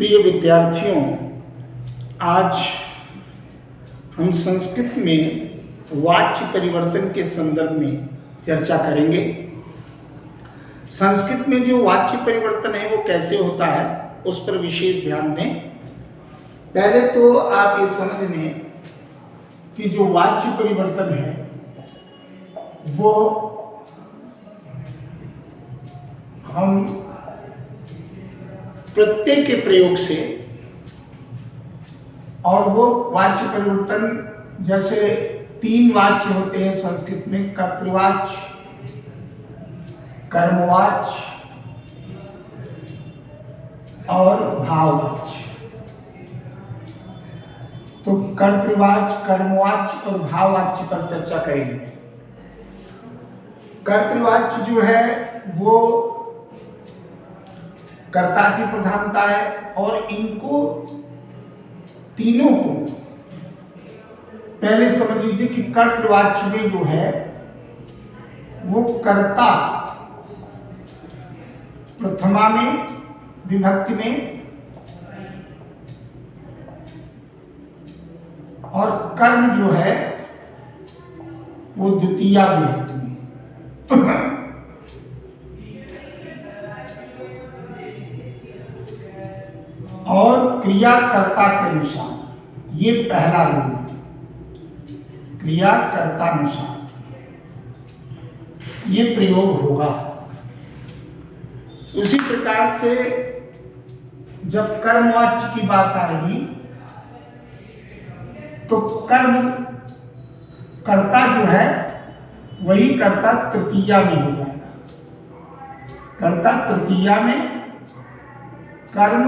प्रिय विद्यार्थियों, आज हम संस्कृत में वाच्य परिवर्तन के संदर्भ में चर्चा करेंगे। संस्कृत में जो वाच्य परिवर्तन है वो कैसे होता है उस पर विशेष ध्यान दें। पहले तो आप ये समझ लें कि जो वाच्य परिवर्तन है वो हम प्रत्यय के प्रयोग से, और वो वाच्य परिवर्तन जैसे 3 वाच्य होते हैं संस्कृत में, कर्तृवाच्य, कर्मवाच्य और भाववाच्य। तो कर्तृवाच्य, कर्मवाच्य और भाववाच्य पर चर्चा करेंगे। कर्तृवाच्य जो है वो कर्ता की प्रधानता है, और इनको तीनों को पहले समझ लीजिए कि कर्तृवाच्य में जो है वो कर्ता प्रथमा में विभक्ति में और कर्म जो है वो द्वितीया विभक्ति में। और क्रियाकर्ता के अनुसार, ये पहला रूल, क्रियाकर्ता अनुसार ये प्रयोग होगा। उसी प्रकार से जब कर्मवाच्य की बात आएगी तो कर्म कर्ता जो है वही कर्ता तृतीया में हो जाएगा। कर्ता तृतीया में, कर्म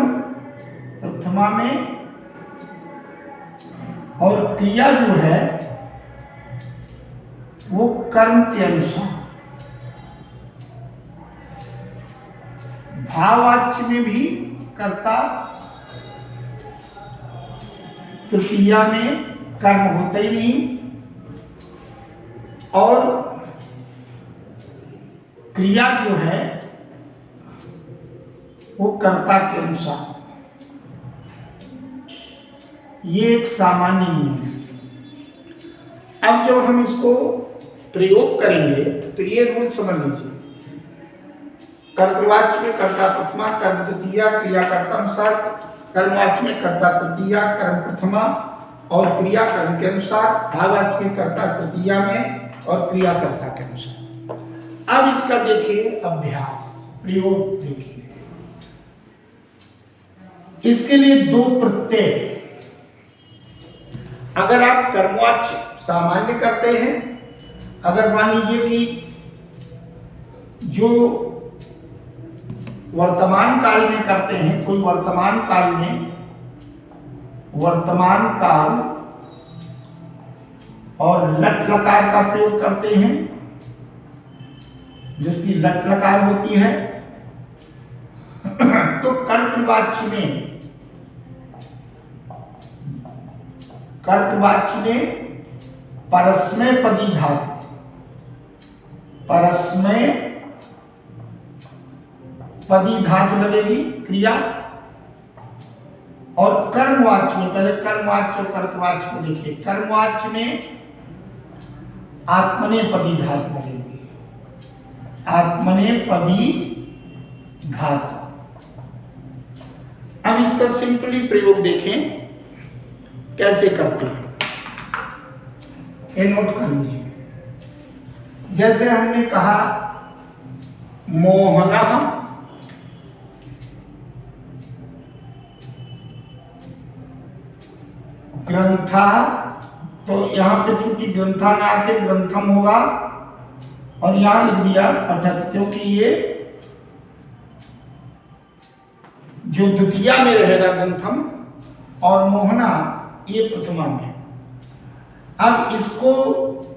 प्रथमा में, और क्रिया जो है वो कर्म के अनुसार। भाववाच्य में भी कर्ता तृतीया में, कर्म होता ही नहीं, और क्रिया जो है वो कर्ता के अनुसार। ये एक सामान्य नियम है। अब जब हम इसको प्रयोग करेंगे तो ये रूल समझ लीजिए। कर्तृवाच्य में कर्ता प्रथमा, कर्म द्वितीया, क्रियाकर्ता अनुसार। कर्मवाच्य में कर्ता तृतीया, कर्म प्रथमा और क्रिया कर्म के अनुसार। भाववाच्य में कर्ता तृतीया में और क्रियाकर्ता के अनुसार। अब इसका देखिए अभ्यास, प्रयोग देखिए। इसके लिए 2 प्रत्यय, अगर आप कर्मवाच्य सामान्य करते हैं, अगर मान लीजिए कि जो वर्तमान काल में करते हैं, कोई वर्तमान काल में, वर्तमान काल और लट लकार का प्रयोग करते हैं, जिसकी लट लकार होती है, तो कर्तृवाच्य में, कर्तृवाच्य में परस्मय पदी धातु, परस्मय पदी धातु लगेगी क्रिया। और कर्मवाच्य में, पहले कर्मवाच्य और कर्तृवाच्य को देखिए। कर्मवाच्य में आत्मनेपदी धातु लगेगी, आत्मनेपदी धातु। अब इसका सिंपली प्रयोग देखें कैसे करते हैं, ये नोट कर लीजिए। जैसे हमने कहा मोहनः ग्रंथः, तो यहां पे चूंकि ग्रंथा ना आके ग्रंथम होगा, और यहां लिख दिया पठत, क्योंकि ये जो द्वितीया में रहेगा ग्रंथम, और मोहना ये प्रथमा में। अब इसको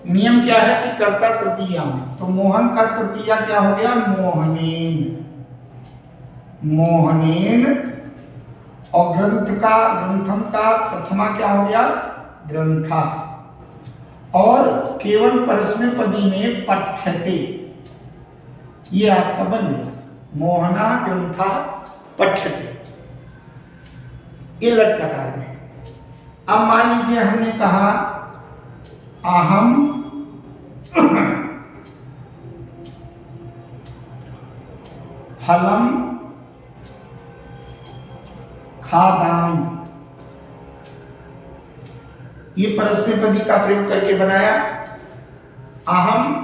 नियम क्या है कि कर्ता तृतीया में, तो मोहन का तृतीया क्या हो गया, मोहनेन, मोहनेन, और ग्रंथम का प्रथमा क्या हो गया, ग्रंथा, और केवल परस्मय पदी में पठ्यते, ये आपका बन गया, मोहना ग्रंथा पठ्यते। ये लट लकार में। अब मान लीजिए हमने कहा अहम फलम खादाम, ये परस्मैपदी का प्रयोग करके बनाया। अहम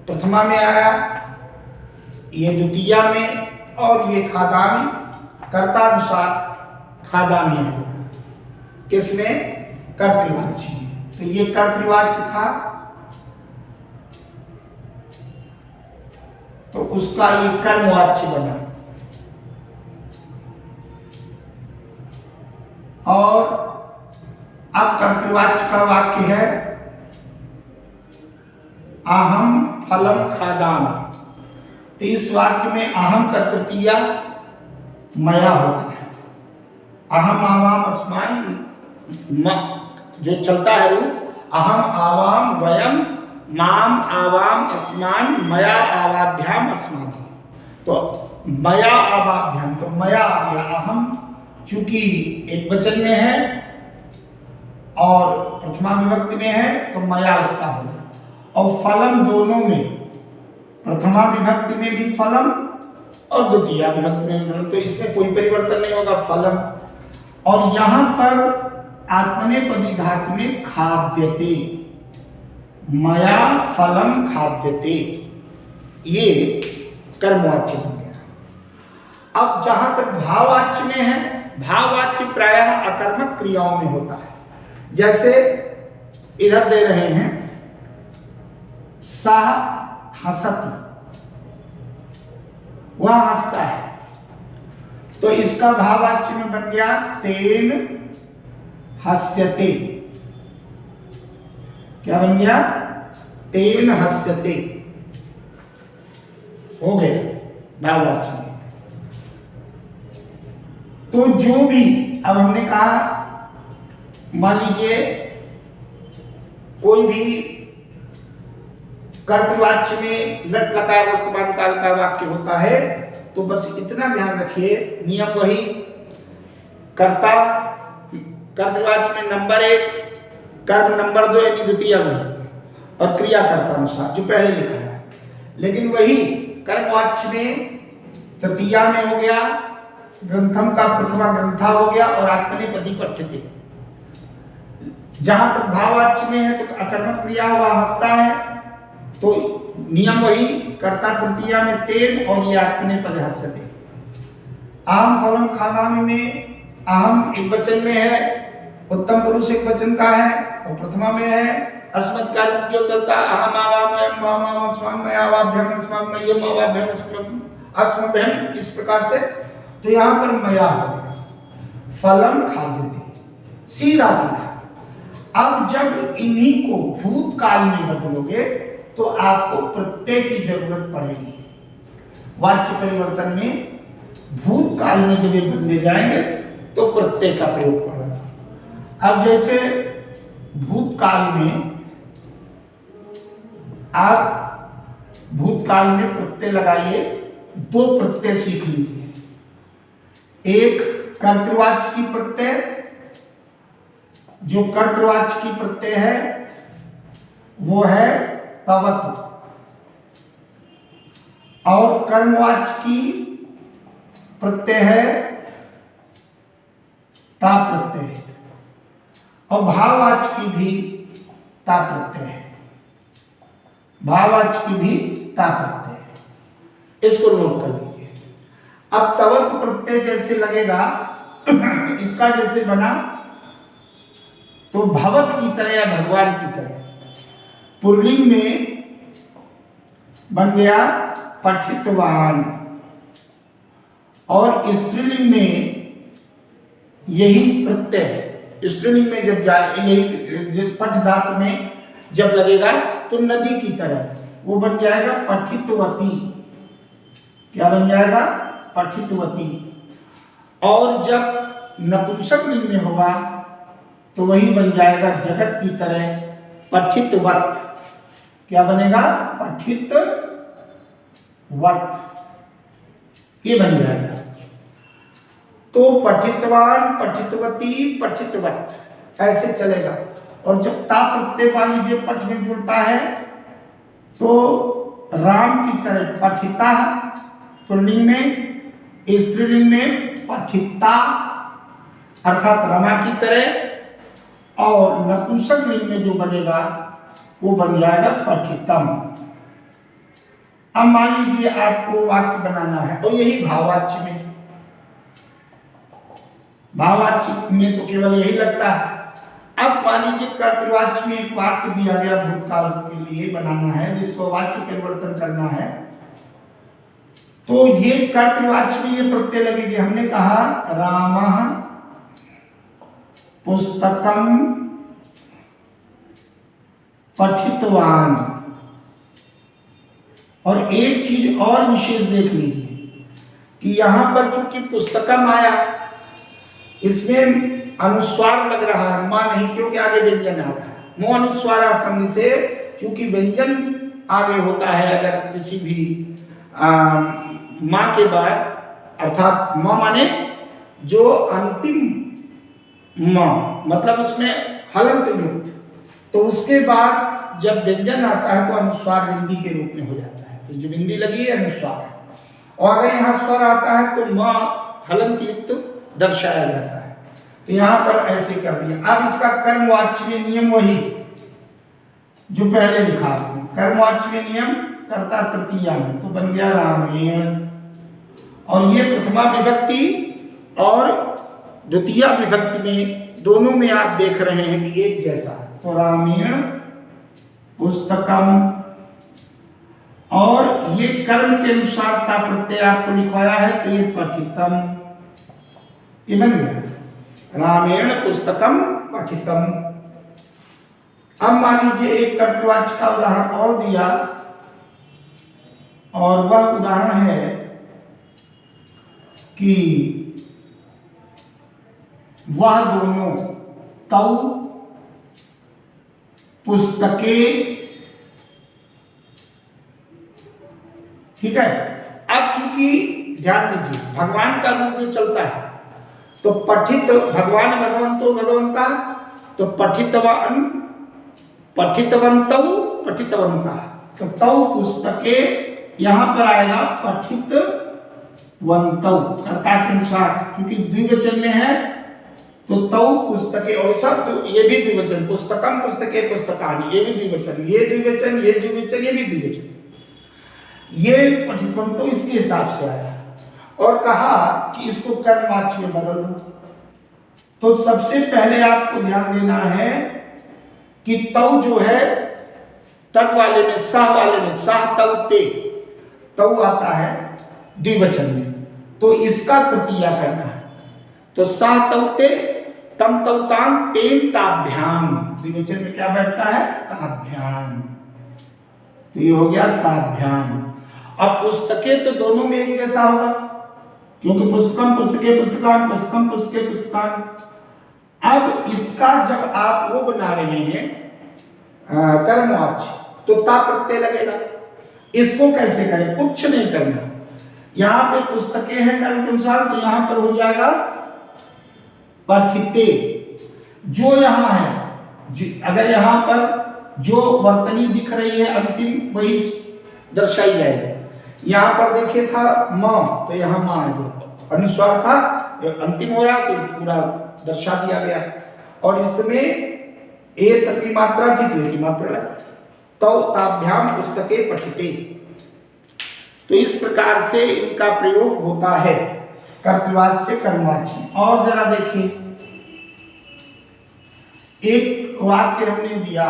प्रथमा में आया, ये द्वितीया में, और ये खादामी कर्तानुसार खादामी आ गया। किसमें? कर्तृवाच्य में। तो ये कर्तृवाच्य था, तो उसका ये कर्मवाच्य बना। और अब कर्तृवाच्य का वाक्य है अहम फलम खादामि। तो इस वाक्य में अहम का तृतीया मया होता है। अहम आवाम अस्मान जो चलता है रूप, अहम आवाम वयम माम आवाम अस्मान मया आवाभ्याम अस्मान। तो मया आवाभ्याम, तो मया आ गया। अहम चूंकि एक वचन में है और प्रथमा विभक्ति में है तो मया उसका हो गया। और फलम दोनों में, प्रथमा विभक्ति में भी फलम और द्वितीय विभक्ति में भी फलम, तो इसमें कोई परिवर्तन नहीं होगा, फलम। और यहां पर आत्मनेपदी धातु में खाद्यते, मया फलम खाद्यते, ये कर्मवाच्य हो गया। अब जहां तक भाववाच्य में है, भाववाच्य प्रायः अकर्मक क्रियाओं में होता है। जैसे इधर दे रहे हैं सह हसति, वह हंसता है, तो इसका भाववाच्य में बन गया तेन हस्यते। क्या बन गया? तेन हस्यते हो गए भाववाच्य में। तो जो भी, अब हमने कहा मान लीजिए कोई भी कर्तृवाच्य में लट लकार वर्तमान काल का वाक्य होता है, तो बस इतना ध्यान रखिए, नियम वही, कर्ता कर्तृवाच्य में नंबर 1, कर्म नंबर 2 यानी द्वितीय में, और क्रिया कर्ता अनुसार जो पहले लिखा है। लेकिन वही कर्मवाच्य में तृतीया में हो गया, ग्रंथम का प्रथमा ग्रंथा हो गया, और आत्मनेपदी पठ्यते। जहां तक भाववाच्य में है तो अकर्मक क्रिया हुआ, हंसता है, तो नियम वही, कर्ता तृतीया में तेन और ये आत्मनेपद हस्यते। अहम फलम खादामि में अहम एक वचन में है, उत्तम पुरुष एक वचन का है, और प्रथमा में है। अस्मत् का रूप जो चलता है अहम आवाम माम अस्माम मय आवाभ्याम अस्माम मय्यम आवाभ्याम अस्मभ्यम, इस प्रकार से। तो यहाँ पर मया हो गया, फलम खाद्यते, सीधा सीधा। अब जब इन्हीं को भूतकाल में बदलोगे तो आपको प्रत्यय की जरूरत पड़ेगी। वाच्य परिवर्तन में भूतकाल में जब ये बदले जाएंगे तो प्रत्यय का प्रयोग पड़ेगा। अब जैसे भूतकाल में आप भूतकाल में प्रत्यय लगाइए, 2 प्रत्यय सीख लीजिए। एक कर्तृवाच्य की प्रत्यय, जो कर्तृवाच्य की प्रत्यय है वो है तवत्, और कर्मवाच्य की प्रत्यय है ता प्रत्यय, और भाववाच्य की भी ता प्रत्यय है, भाववाच्य की भी ता प्रत्यय है। इसको नोट कर लीजिए। अब तवत् प्रत्यय जैसे लगेगा, इसका जैसे बना तो भवत की तरह या भगवान की तरह। पुल्लिंग में बन गया पठितवान, और स्त्रीलिंग में यही प्रत्यय, स्त्रीलिंग में जब जाए यही पठ धातु में जब लगेगा तो नदी की तरह वो बन जाएगा पठितवती। क्या बन जाएगा? पठितवती। और जब नपुंसक लिंग में होगा तो वही बन जाएगा जगत की तरह पठितवत। क्या बनेगा? पठितवत, ये बन जाएगा। तो पठितवान, पठितवती, पठितवत ऐसे चलेगा। और जब ता प्रत्यय मान लीजिए पठ में जुड़ता है तो राम की तरह पठिता, पुल्लिंग में, स्त्रीलिंग में पठिता अर्थात रमा की तरह, और नपुंसक लिंग में जो बनेगा वो बन जाएगा पठितम। अब मान लीजिए आपको वाक्य बनाना है और यही भाववाच्य में, भाववाच्य में तो केवल यही लगता है। अब मान लीजिए कर्तृवाच्य में एक वाक्य दिया गया भूतकाल के लिए बनाना है जिसको वाच्य परिवर्तन करना है, तो ये कर्तृवाच्य में ये प्रत्यय लगेगी। हमने कहा रामः पुस्तकम पठितवान। और एक चीज और विशेष देख लीजिए कि यहां पर चूंकि पुस्तकम आया, इसमें अनुस्वार लग रहा है, मां नहीं, क्योंकि आगे व्यंजन आ रहा है। मुंह अनुस्वार आसंधि से चूंकि व्यंजन आगे होता है अगर किसी भी मां के बाद, अर्थात मां माने जो अंतिम मां, मतलब उसमें हलंत युक्त, तो उसके बाद जब व्यंजन आता है तो अनुस्वार बिंदी के रूप में हो जाता है। तो जो बिंदी लगी है अनुस्वार है, और अगर यहाँ स्वर आता है तो मां हलंत युक्त दर्शाया जाता है। तो यहाँ पर ऐसे कर दिया। अब इसका कर्मवाच्य में नियम वही जो पहले लिखा आपने, कर्मवाच्य में नियम कर्ता तृतीया में, तो बन गया रामेण। और ये प्रथमा विभक्ति और द्वितीय विभक्ति में दोनों में आप देख रहे हैं कि एक जैसा है। तो रामेण पुस्तकम, और ये कर्म के अनुसार ता प्रत्यय आपको लिखवाया है तो ये पठितम, ये बन गया रामेण पुस्तकम पठितम। अब मान लीजिए एक कर्तृवाच्य का उदाहरण और दिया, और वह उदाहरण है कि वह दोनों तौ पुस्तके, ठीक है। अब चूंकि ध्यान दीजिए भगवान का रूप जो चलता है तो पठित भगवान भगवंतो भगवंता, तो पठितवान पठितवंतौ पठितवंता, तो तौ पुस्तके यहां पर आएगा पठितवंतौ कर्ता के अनुसार, क्योंकि द्विवचन में है तो तौ पुस्तके, और सब ये भी द्विवचन, पुस्तकम पुस्तके पुस्तकानि, ये भी द्विवचन, ये द्विवचन, ये द्विवचन, ये भी द्विवचन, ये पठितवंतो इसके हिसाब से आया। और कहा कि इसको कर्मवाच्य में बदल दो। तो सबसे पहले आपको ध्यान देना है कि तौ जो है तत् वाले में, सह वाले में, सह तौ ते, तौ आता है द्विवचन में, तो इसका तृतीया करना है। तो सह तौ ते तम तौ ताम तेन ताभ्याम, द्विवचन में क्या बैठता है ताभ्याम, तो ये हो गया ताभ्याम। अब पुस्तके तो दोनों में एक जैसा होगा, क्योंकि पुस्तकम पुस्तके पुस्तकान, पुस्तकम पुस्तके पुस्तकान। अब इसका जब आप वो बना रहे हैं कर्मवाच्य, तो ता प्रत्यय लगेगा। इसको कैसे करें? कुछ नहीं करना, यहाँ पे पुस्तके हैं कर्म के अनुसार, तो यहाँ पर हो जाएगा पठिते। जो यहाँ है, अगर यहाँ पर जो वर्तनी दिख रही है अंतिम वही दर्शाई जाएगी। यहाँ पर देखिए था मां, तो यहाँ मां है, जो अनुस्वार था अंतिम हो रहा तो पूरा दर्शा दिया गया। और इसमें ए तक की मात्रा थी तो की मात्रा लगा, तो ताभ्याम पुस्तके पठिते। तो इस प्रकार से इनका प्रयोग होता है कर्तृवाच्य से कर्मवाच्य में। और जरा देखिए, एक वाक्य हमने दिया,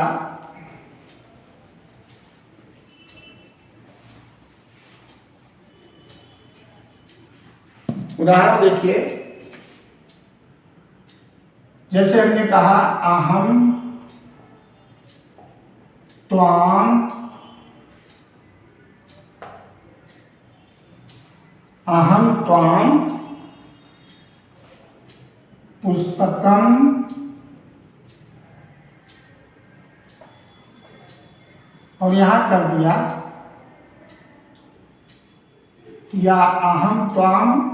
उदाहरण देखिए, जैसे हमने कहा अहम त्वाम, अहम त्वाम पुस्तकम और यहां कर दिया या अहम त्वाम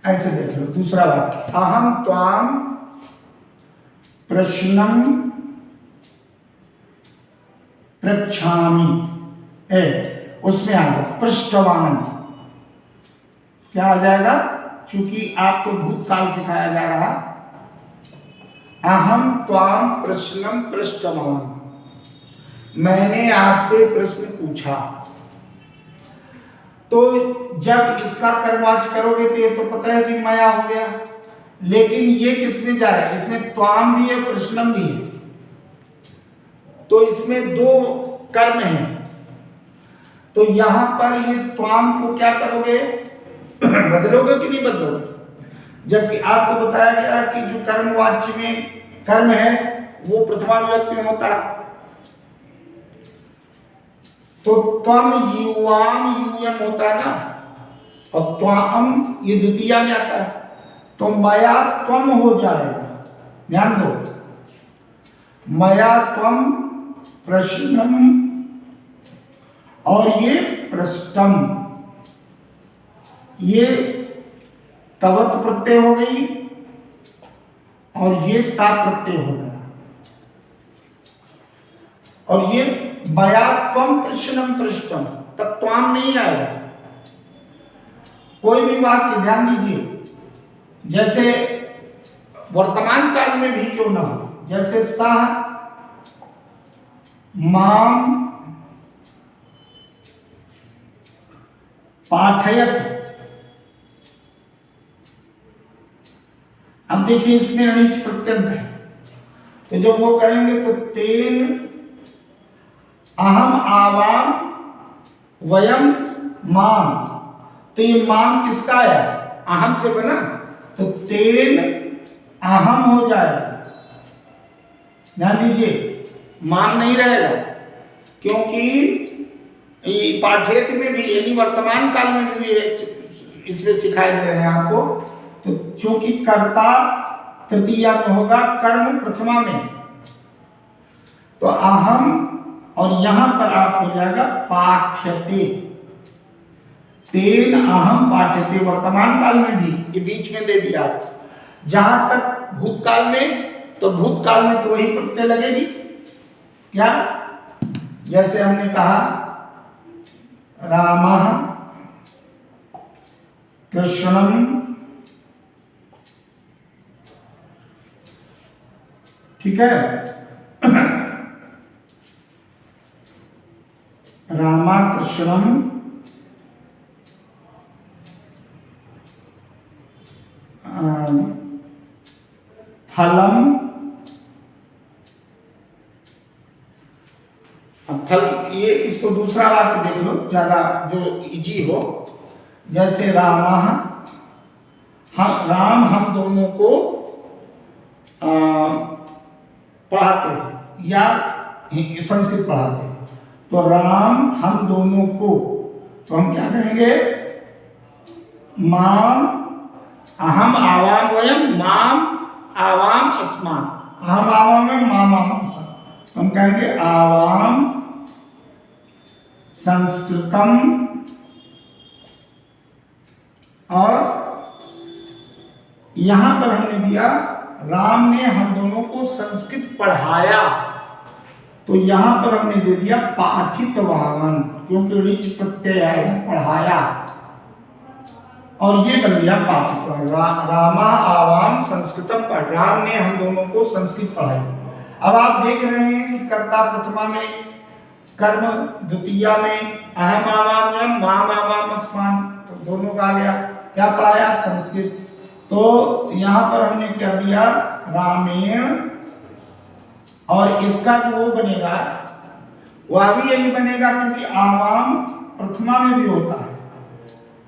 ऐसे देख लो दूसरा वाक्य, अहम त्वाम प्रश्नम पृच्छामि, उसमें आएगा पृष्ठवान, क्या आ जाएगा, क्योंकि आपको भूतकाल सिखाया जा रहा, अहम त्वाम प्रश्नम पृष्ठवान, मैंने आपसे प्रश्न पूछा। तो जब इसका कर्मवाच्य करोगे तो ये तो पता है कि माया हो गया, लेकिन ये किसमें जाए, इसमें त्वाम भी है प्रश्नम भी है, तो इसमें दो कर्म हैं। तो यहां पर ये त्वाम को क्या करोगे, बदलोगे कि नहीं बदलोगे, जबकि आपको बताया गया कि जो कर्मवाच्य में कर्म है वो प्रथमा विभक्ति में होता है। तो त्वम युवाम यूयम होता है ना, और त्वाम ये द्वितीया में आता है, तो मया त्वम हो जाएगा। ध्यान दो, मया त्वम प्रश्नम और ये पृष्ठम, ये तवत प्रत्यय हो गई और ये ता प्रत्यय हो गया, और ये मया त्वम प्रश्नम पृष्ठम, तब त्वाम नहीं आएगा। कोई भी वाक्य ध्यान दीजिए, जैसे वर्तमान काल में भी क्यों ना हो, जैसे सह माम पाठयत, अब देखिए इसमें अनिच प्रत्यंत है, तो जब वो करेंगे तो तेन अहम आवाम वयम माम, तो ये माम किसका आया, अहम से बना, तो तेन अहम हो जाएगा। ध्यान दीजिए, माम नहीं रहेगा, क्योंकि पाठ्यत में भी यानी वर्तमान काल में भी इसमें सिखाए दे रहे हैं आपको। तो क्योंकि कर्ता तृतीया में होगा, कर्म प्रथमा में, तो अहम, और यहां पर आप हो जाएगा पाठ्यते, तेन अहम पाठ्यते, वर्तमान काल में भी, ये बीच में दे दिया। जहां तक भूतकाल में, तो भूतकाल में तो वही प्रत्यय लगेगी, क्या, जैसे हमने कहा रामः कृष्णम, ठीक है, रामा कृष्णम फलम, अब फल, ये इसको दूसरा वाक्य देख लो ज्यादा जो इजी हो, जैसे रामा, हम राम हम दोनों को पढ़ाते हैं या संस्कृत पढ़ाते हैं, तो राम हम दोनों को, तो हम क्या कहेंगे, माम अहम आवाम वयम माम आवाम अस्मान, अहम आवाम में माम आवाम, हम कहेंगे आवाम संस्कृतम, और यहां पर हमने दिया राम ने हम दोनों को संस्कृत पढ़ाया, तो यहां पर हमने दे दिया पाठितवान, क्योंकि ऋच प्रत्यय आएगा, पढ़ाया, और ये बन गया पाठितवान। रामा आवाम संस्कृतम पढ़, राम ने हम दोनों को संस्कृत पढ़ाई। अब आप देख रहे हैं कि कर्ता प्रथमा में, कर्म द्वितीया में, अहम आवाम माम आवाम अस्मान, तो दोनों का आ गया, क्या पढ़ाया, संस्कृत। तो यहां पर हमने क्या दिया, रामेण, और इसका जो वो बनेगा वह भी यही बनेगा, क्योंकि आवाम प्रथमा में भी होता है,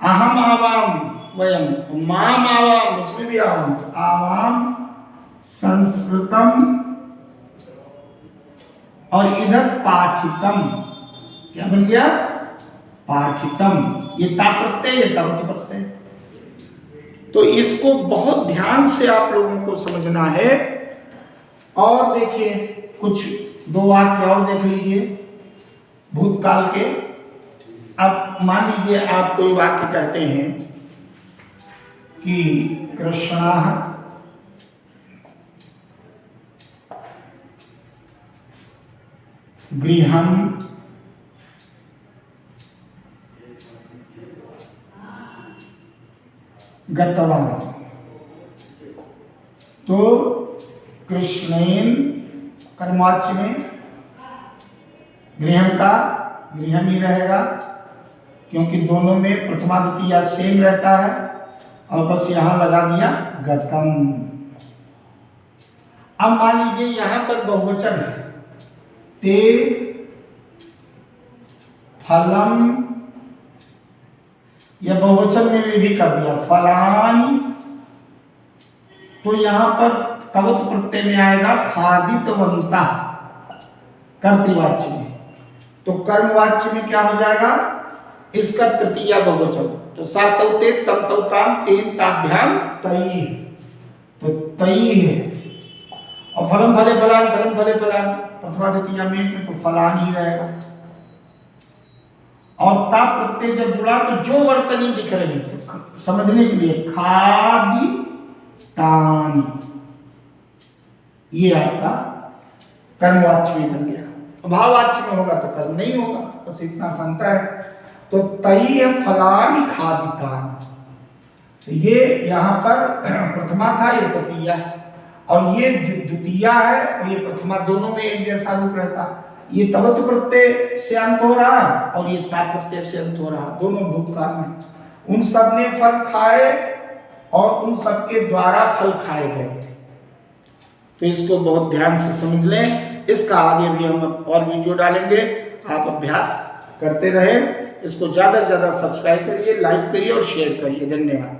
अहम आवाम वयम, माम आवाम उसमें भी आवाम, आवाम संस्कृतम, और इधर पाठितम, क्या बन गया, पाठितम, ये ता प्रत्यय, ये तवत प्रत्यय। तो इसको बहुत ध्यान से आप लोगों को समझना है। और देखिए कुछ दो वाक्य और देख लीजिए भूतकाल के। अब मान लीजिए आप कोई वाक्य कहते हैं, कि कृष्णः गृहं गतवान्। तो कृष्णेन कर्मवाच्य में गृहम का गृहम ही रहेगा, क्योंकि दोनों में प्रथमा द्वितीया सेम रहता है, और बस यहां लगा दिया गतम। अब मान लीजिए यहां पर बहुवचन है, ते फलम, या बहुवचन में भी कर दिया फलानी, तो यहां पर तवत प्रत्यय में आएगा खादितवंता कर्तृवाच्य में। तो कर्मवाच्य में क्या हो जाएगा, इसका तृतीया बहुवचन, तो सातौते तम तौताम तेन ताभ्याम तई, तो तई है। और फलम फले फलान, फलम फले फलान प्रथमा द्वितीया में तो फलान ही रहेगा। और ता प्रत्यय जब जुड़ा तो जो वर्तनी दिख रही तो समझने के लिए खादी तानी, ये आपका कर्मवाच्य में बन गया। भाववाच्य में होगा तो कर्म नहीं होगा, बस इतना सा अंतर है। तो तई फलानि खादितान, तो ये यहाँ पर प्रथमा था, ये तृतीया, और ये द्वितीया है और ये प्रथमा, दोनों में एक जैसा रूप रहता। ये तवत प्रत्यय से अंत हो रहा और ये ता प्रत्यय से अंत हो रहा, दोनों भूतकाल में। उन सब ने फल खाए और उन सबके द्वारा फल खाए गए। तो इसको बहुत ध्यान से समझ लें। इसका आगे भी हम और वीडियो डालेंगे, आप अभ्यास करते रहे। इसको ज़्यादा से ज़्यादा सब्सक्राइब करिए, लाइक करिए और शेयर करिए। धन्यवाद।